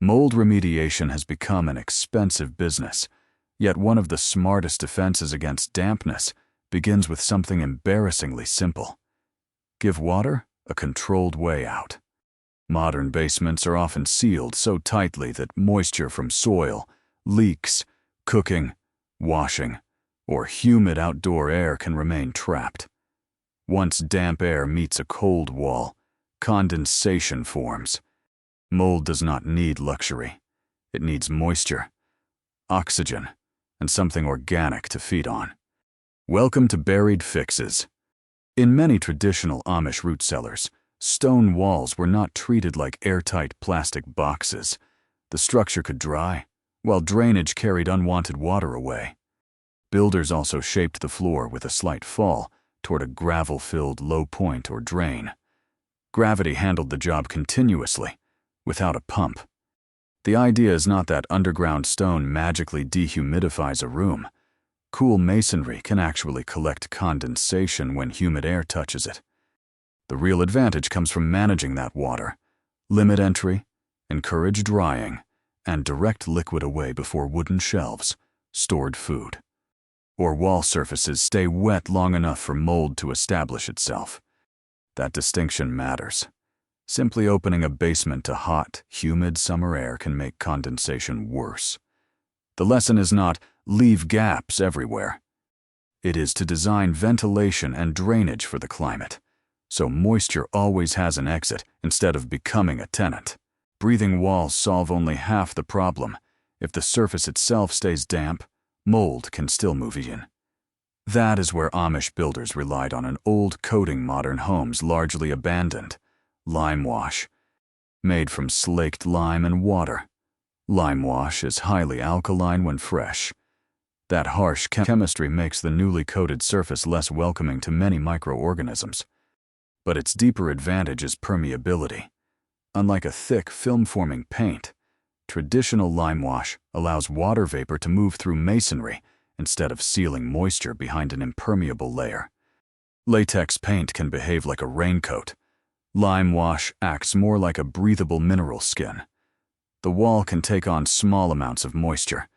Mold remediation has become an expensive business, yet one of the smartest defenses against dampness begins with something embarrassingly simple. Give water a controlled way out. Modern basements are often sealed so tightly that moisture from soil, leaks, cooking, washing, or humid outdoor air can remain trapped. Once damp air meets a cold wall, condensation forms. Mold does not need luxury. It needs moisture, oxygen, and something organic to feed on. Welcome to Buried Fixes. In many traditional Amish root cellars, stone walls were not treated like airtight plastic boxes. The structure could dry, while drainage carried unwanted water away. Builders also shaped the floor with a slight fall toward a gravel-filled low point or drain. Gravity handled the job continuously, without a pump. The idea is not that underground stone magically dehumidifies a room. Cool masonry can actually collect condensation when humid air touches it. The real advantage comes from managing that water. Limit entry, encourage drying, and direct liquid away before wooden shelves, stored food, or wall surfaces stay wet long enough for mold to establish itself. That distinction matters. Simply opening a basement to hot, humid summer air can make condensation worse. The lesson is not leave gaps everywhere. It is to design ventilation and drainage for the climate, so moisture always has an exit instead of becoming a tenant. Breathing walls solve only half the problem. If the surface itself stays damp, mold can still move in. That is where Amish builders relied on an old coating modern homes largely abandoned: limewash. Made from slaked lime and water. Limewash is highly alkaline when fresh. That harsh chemistry makes the newly coated surface less welcoming to many microorganisms. But its deeper advantage is permeability. Unlike a thick, film-forming paint, traditional limewash allows water vapor to move through masonry instead of sealing moisture behind an impermeable layer. Latex paint can behave like a raincoat. Limewash acts more like a breathable mineral skin. The wall can take on small amounts of moisture,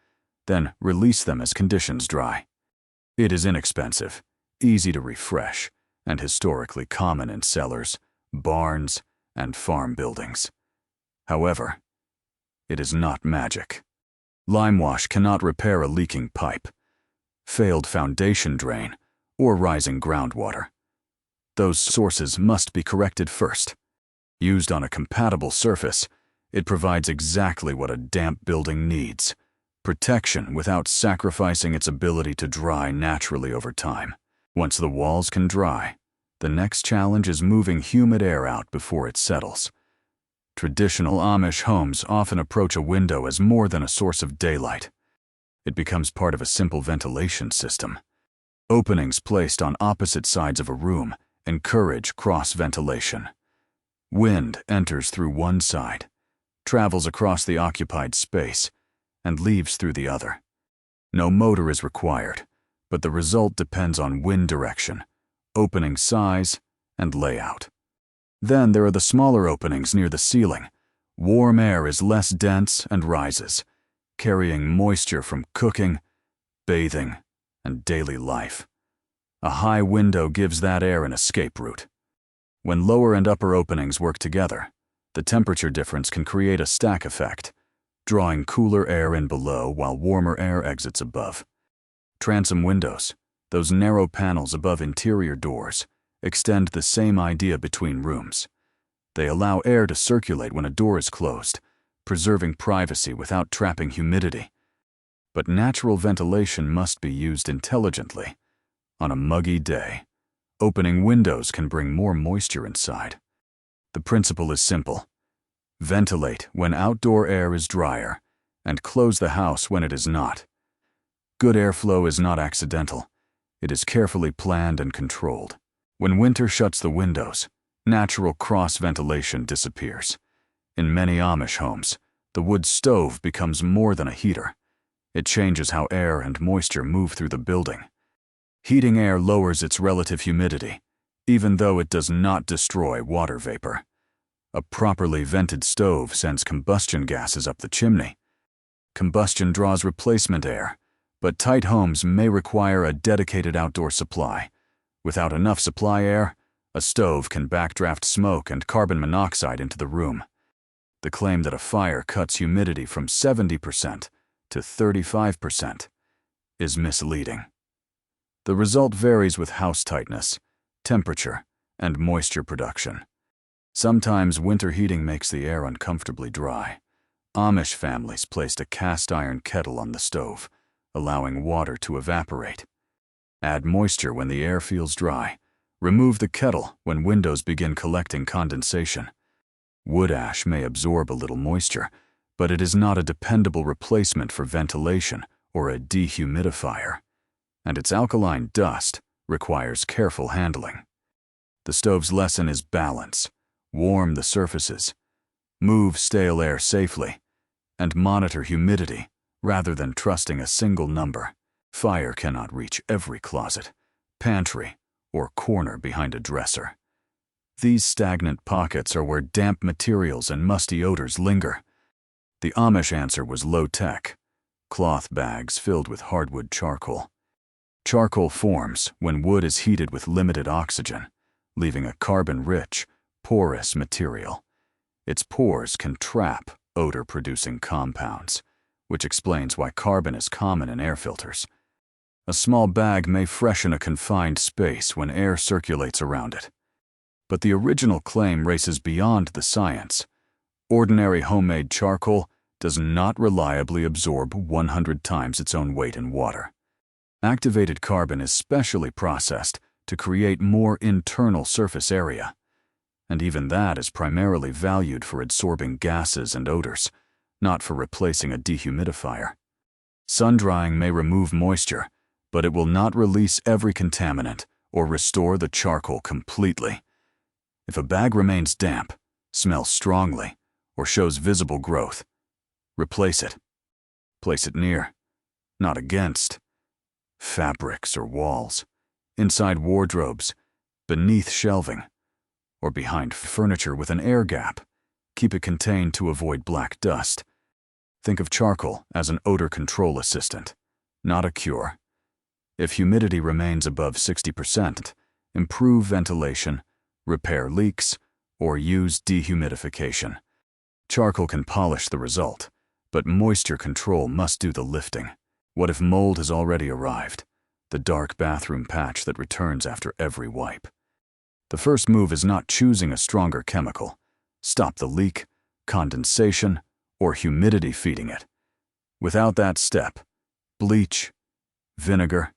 then release them as conditions dry. It is inexpensive, easy to refresh, and historically common in cellars, barns, and farm buildings. However, it is not magic. Limewash cannot repair a leaking pipe, failed foundation drain, or rising groundwater. Those sources must be corrected first. Used on a compatible surface, it provides exactly what a damp building needs: protection without sacrificing its ability to dry naturally over time. Once the walls can dry, the next challenge is moving humid air out before it settles. Traditional Amish homes often approach a window as more than a source of daylight. It becomes part of a simple ventilation system. Openings placed on opposite sides of a room encourage cross-ventilation. Wind enters through one side, travels across the occupied space, and leaves through the other. No motor is required, but the result depends on wind direction, opening size, and layout. Then there are the smaller openings near the ceiling. Warm air is less dense and rises, carrying moisture from cooking, bathing, and daily life. A high window gives that air an escape route. When lower and upper openings work together, the temperature difference can create a stack effect, drawing cooler air in below while warmer air exits above. Transom windows, those narrow panels above interior doors, extend the same idea between rooms. They allow air to circulate when a door is closed, preserving privacy without trapping humidity. But natural ventilation must be used intelligently. On a muggy day, opening windows can bring more moisture inside. The principle is simple: ventilate when outdoor air is drier, and close the house when it is not. Good airflow is not accidental. It is carefully planned and controlled. When winter shuts the windows, natural cross-ventilation disappears. In many Amish homes, the wood stove becomes more than a heater. It changes how air and moisture move through the building. Heating air lowers its relative humidity, even though it does not destroy water vapor. A properly vented stove sends combustion gases up the chimney. Combustion draws replacement air, but tight homes may require a dedicated outdoor supply. Without enough supply air, a stove can backdraft smoke and carbon monoxide into the room. The claim that a fire cuts humidity from 70% to 35% is misleading. The result varies with house tightness, temperature, and moisture production. Sometimes winter heating makes the air uncomfortably dry. Amish families placed a cast iron kettle on the stove, allowing water to evaporate. Add moisture when the air feels dry. Remove the kettle when windows begin collecting condensation. Wood ash may absorb a little moisture, but it is not a dependable replacement for ventilation or a dehumidifier, and its alkaline dust requires careful handling. The stove's lesson is balance. Warm the surfaces, move stale air safely, and monitor humidity rather than trusting a single number. Fire cannot reach every closet, pantry, or corner behind a dresser. These stagnant pockets are where damp materials and musty odors linger. The Amish answer was low-tech, cloth bags filled with hardwood charcoal. Charcoal forms when wood is heated with limited oxygen, leaving a carbon-rich, porous material. Its pores can trap odor-producing compounds, which explains why carbon is common in air filters. A small bag may freshen a confined space when air circulates around it. But the original claim races beyond the science. Ordinary homemade charcoal does not reliably absorb 100 times its own weight in water. Activated carbon is specially processed to create more internal surface area, and even that is primarily valued for absorbing gases and odors, not for replacing a dehumidifier. Sun-drying may remove moisture, but it will not release every contaminant or restore the charcoal completely. If a bag remains damp, smells strongly, or shows visible growth, replace it. Place it near, not against, fabrics or walls, inside wardrobes, beneath shelving, or behind furniture with an air gap. Keep it contained to avoid black dust. Think of charcoal as an odor control assistant, not a cure. If humidity remains above 60%, improve ventilation, repair leaks, or use dehumidification. Charcoal can polish the result, but moisture control must do the lifting. What if mold has already arrived? The dark bathroom patch that returns after every wipe. The first move is not choosing a stronger chemical. Stop the leak, condensation, or humidity feeding it. Without that step, bleach, vinegar,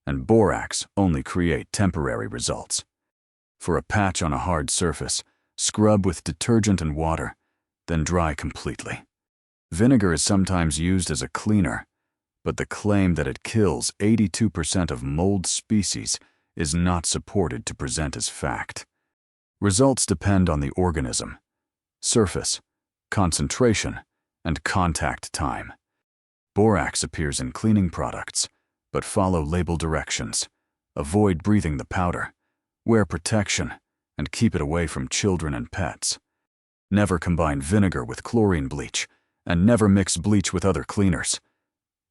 and borax only create temporary results. For a patch on a hard surface, scrub with detergent and water, then dry completely. Vinegar is sometimes used as a cleaner, but the claim that it kills 82% of mold species is not supported to present as fact. Results depend on the organism, surface, concentration, and contact time. Borax appears in cleaning products, but follow label directions. Avoid breathing the powder. Wear protection, and keep it away from children and pets. Never combine vinegar with chlorine bleach, and never mix bleach with other cleaners.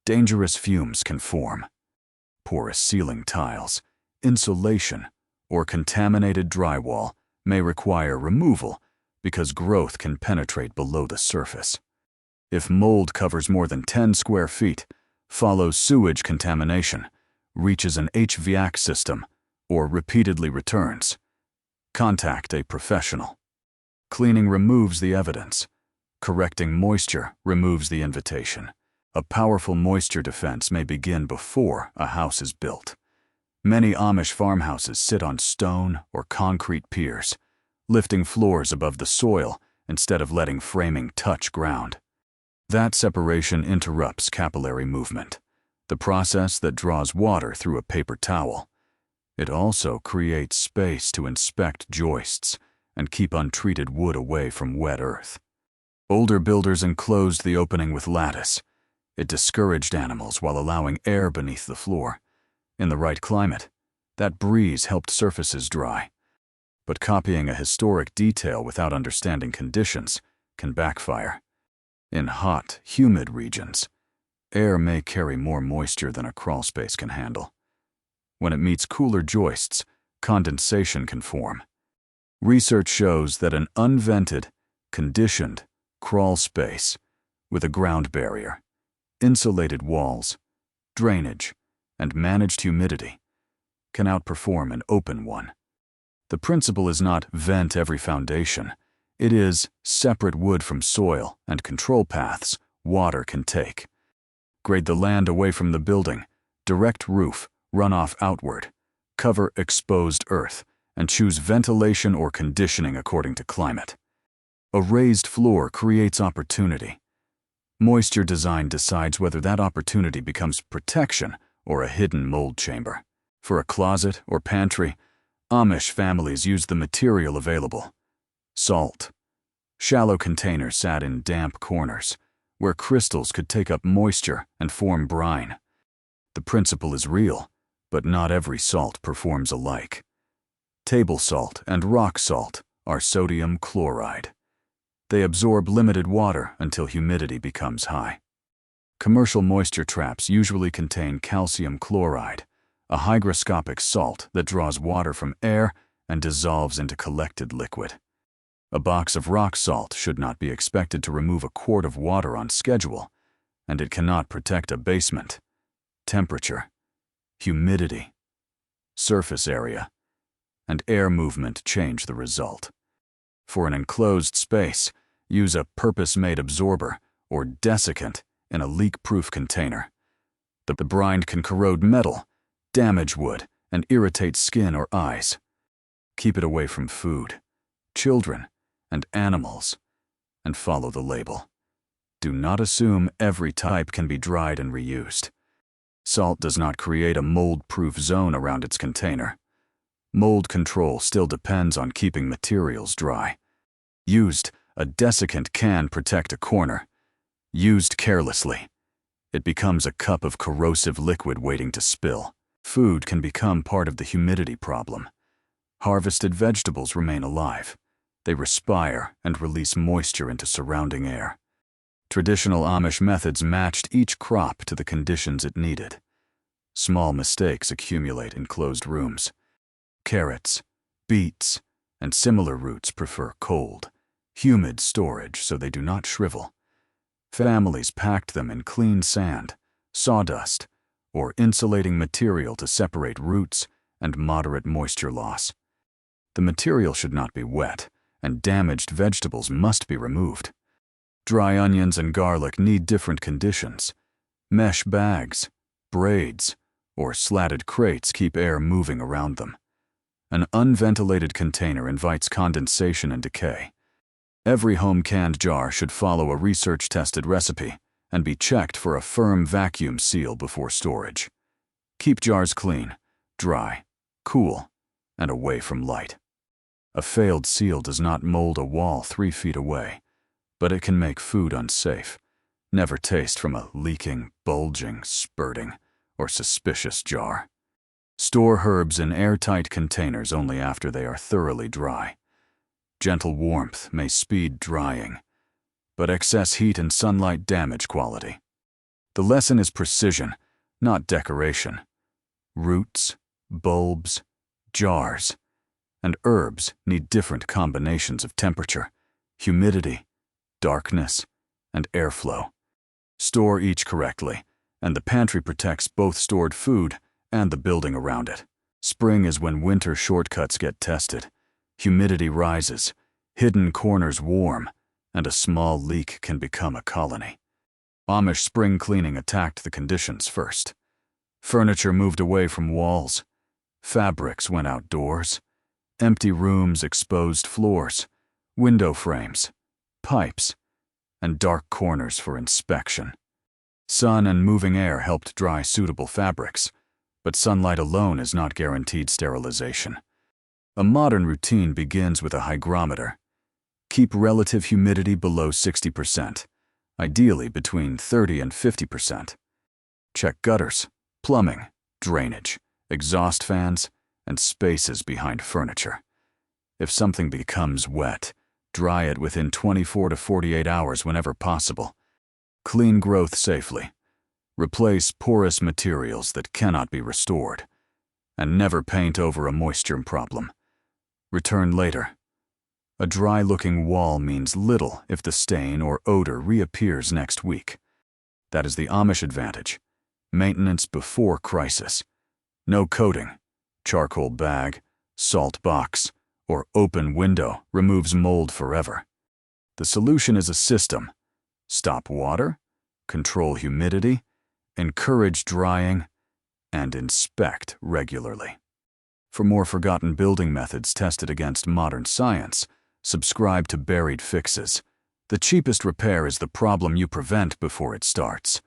Dangerous fumes can form. Porous ceiling tiles, insulation, or contaminated drywall may require removal because growth can penetrate below the surface. If mold covers more than 10 square feet, follows sewage contamination, reaches an HVAC system, or repeatedly returns, contact a professional. Cleaning removes the evidence. Correcting moisture removes the invitation. A powerful moisture defense may begin before a house is built. Many Amish farmhouses sit on stone or concrete piers, lifting floors above the soil instead of letting framing touch ground. That separation interrupts capillary movement, the process that draws water through a paper towel. It also creates space to inspect joists and keep untreated wood away from wet earth. Older builders enclosed the opening with lattice. It discouraged animals while allowing air beneath the floor. In the right climate, that breeze helped surfaces dry. But copying a historic detail without understanding conditions can backfire. In hot, humid regions, air may carry more moisture than a crawl space can handle. When it meets cooler joists, condensation can form. Research shows that an unvented, conditioned crawl space with a ground barrier, insulated walls, drainage, and managed humidity can outperform an open one. The principle is not vent every foundation. It is separate wood from soil and control paths water can take. Grade the land away from the building, direct roof, runoff outward, cover exposed earth, and choose ventilation or conditioning according to climate. A raised floor creates opportunity. Moisture design decides whether that opportunity becomes protection or a hidden mold chamber. For a closet or pantry, Amish families used the material available: salt. Shallow containers sat in damp corners, where crystals could take up moisture and form brine. The principle is real, but not every salt performs alike. Table salt and rock salt are sodium chloride. They absorb limited water until humidity becomes high. Commercial moisture traps usually contain calcium chloride, a hygroscopic salt that draws water from air and dissolves into collected liquid. A box of rock salt should not be expected to remove a quart of water on schedule, and it cannot protect a basement. Temperature, humidity, surface area, and air movement change the result. For an enclosed space, use a purpose-made absorber or desiccant in a leak-proof container. The brine can corrode metal, damage wood, and irritate skin or eyes. Keep it away from food, children, and animals, and follow the label. Do not assume every type can be dried and reused. Salt does not create a mold-proof zone around its container. Mold control still depends on keeping materials dry. Used, a desiccant can protect a corner. Used carelessly, it becomes a cup of corrosive liquid waiting to spill. Food can become part of the humidity problem. Harvested vegetables remain alive. They respire and release moisture into surrounding air. Traditional Amish methods matched each crop to the conditions it needed. Small mistakes accumulate in closed rooms. Carrots, beets, and similar roots prefer cold, humid storage so they do not shrivel. Families packed them in clean sand, sawdust, or insulating material to separate roots and moderate moisture loss. The material should not be wet, and damaged vegetables must be removed. Dry onions and garlic need different conditions. Mesh bags, braids, or slatted crates keep air moving around them. An unventilated container invites condensation and decay. Every home canned jar should follow a research-tested recipe and be checked for a firm vacuum seal before storage. Keep jars clean, dry, cool, and away from light. A failed seal does not mold a wall 3 feet away, but it can make food unsafe. Never taste from a leaking, bulging, spurting, or suspicious jar. Store herbs in airtight containers only after they are thoroughly dry. Gentle warmth may speed drying, but excess heat and sunlight damage quality. The lesson is precision, not decoration. Roots, bulbs, jars, and herbs need different combinations of temperature, humidity, darkness, and airflow. Store each correctly, and the pantry protects both stored food and the building around it. Spring is when winter shortcuts get tested. Humidity rises, hidden corners warm, and a small leak can become a colony. Amish spring cleaning attacked the conditions first. Furniture moved away from walls. Fabrics went outdoors. Empty rooms exposed floors, window frames, pipes, and dark corners for inspection. Sun and moving air helped dry suitable fabrics, but sunlight alone is not guaranteed sterilization. A modern routine begins with a hygrometer. Keep relative humidity below 60%, ideally between 30 and 50%. Check gutters, plumbing, drainage, exhaust fans, and spaces behind furniture. If something becomes wet, dry it within 24 to 48 hours whenever possible. Clean growth safely. Replace porous materials that cannot be restored. And never paint over a moisture problem. Return later. A dry-looking wall means little if the stain or odor reappears next week. That is the Amish advantage. Maintenance before crisis. No coating, charcoal bag, salt box, or open window removes mold forever. The solution is a system. Stop water, control humidity, encourage drying, and inspect regularly. For more forgotten building methods tested against modern science, subscribe to Buried Fixes. The cheapest repair is the problem you prevent before it starts.